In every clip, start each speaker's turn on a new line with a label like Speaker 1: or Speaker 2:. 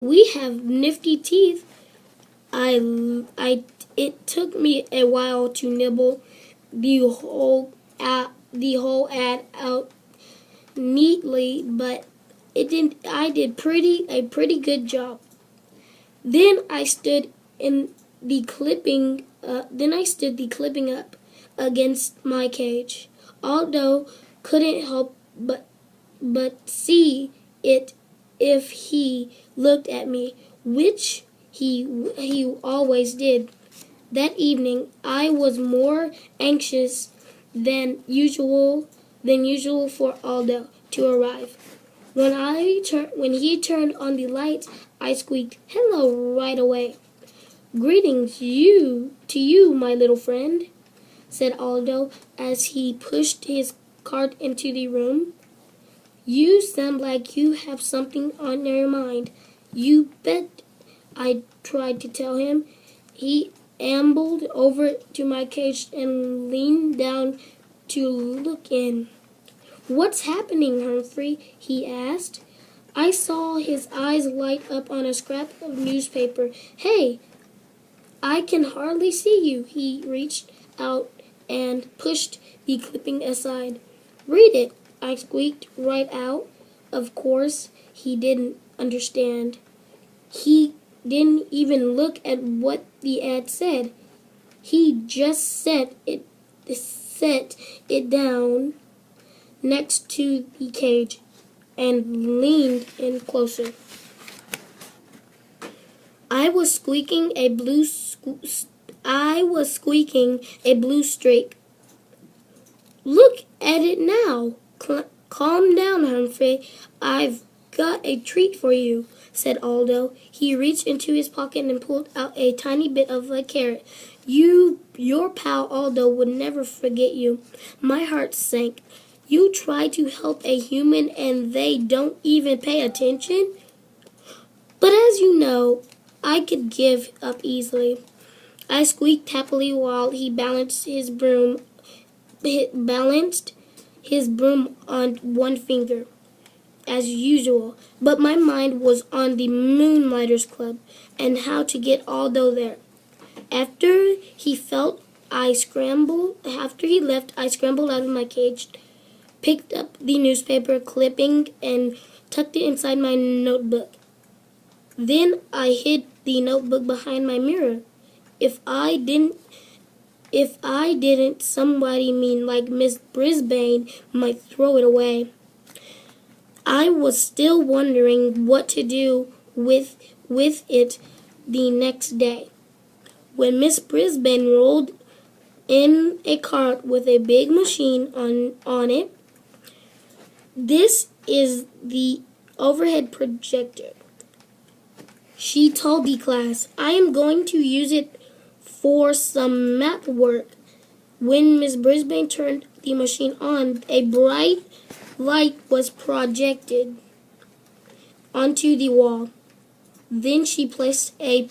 Speaker 1: We have nifty teeth. It took me a while to nibble the whole ad out neatly, but I did a pretty good job. Then I stood the clipping up against my cage. Aldo couldn't help but see it if he looked at me, which he always did. That evening I was more anxious than usual for Aldo to arrive. When he turned on the lights, I squeaked "Hello" right away. "Greetings to you, my little friend," said Aldo as he pushed his cart into the room. "You sound like you have something on your mind." "You bet," I tried to tell him. He ambled over to my cage and leaned down to look in. "What's happening, Humphrey?" he asked. I saw his eyes light up on a scrap of newspaper. "Hey, I can hardly see you." He reached out and pushed the clipping aside. "Read it," I squeaked right out. Of course, he didn't understand. He didn't even look at what the ad said. He just set it down next to the cage and leaned in closer. I was squeaking a blue streak. "Look at it now. Calm down, Humphrey. I've got a treat for you," said Aldo. He reached into his pocket and pulled out a tiny bit of a carrot. Your pal Aldo would never forget you." My heart sank. "You try to help a human and they don't even pay attention?" But as you know, I could give up easily. I squeaked happily while he balanced his broom on one finger, as usual, but my mind was on the Moonlighters Club and how to get Aldo there. After he left, I scrambled out of my cage, picked up the newspaper clipping, and tucked it inside my notebook. Then I hid the notebook behind my mirror. If I didn't, somebody mean like Miss Brisbane might throw it away. I was still wondering what to do with it the next day, when Miss Brisbane rolled in a cart with a big machine on it. "This is the overhead projector," she told the class. "I am going to use it for some map work." When Miss Brisbane turned the machine on, a bright light was projected onto the wall. Then she placed a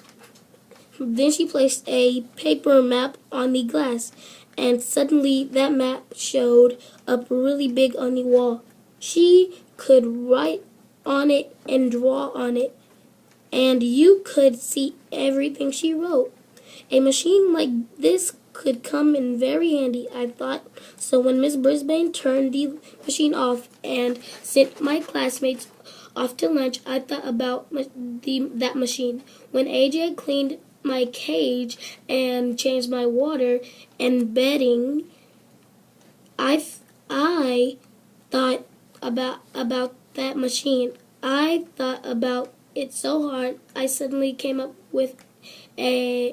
Speaker 1: paper map on the glass, and suddenly that map showed up really big on the wall. She could write on it and draw on it, and you could see everything she wrote. A machine like this could come in very handy, I thought. So when Miss Brisbane turned the machine off and sent my classmates off to lunch, I thought about that machine. When AJ cleaned my cage and changed my water and bedding, I thought about that machine. I thought about it so hard, I suddenly came up with a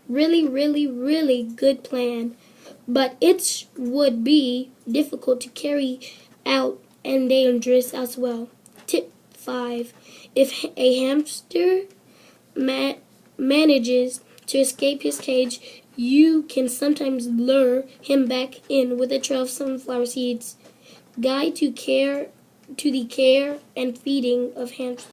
Speaker 1: really, really, really good plan. But it would be difficult to carry out and dangerous as well. Tip 5. If a hamster manages to escape his cage, you can sometimes lure him back in with a trail of sunflower seeds. Guide to the care and feeding of hamsters.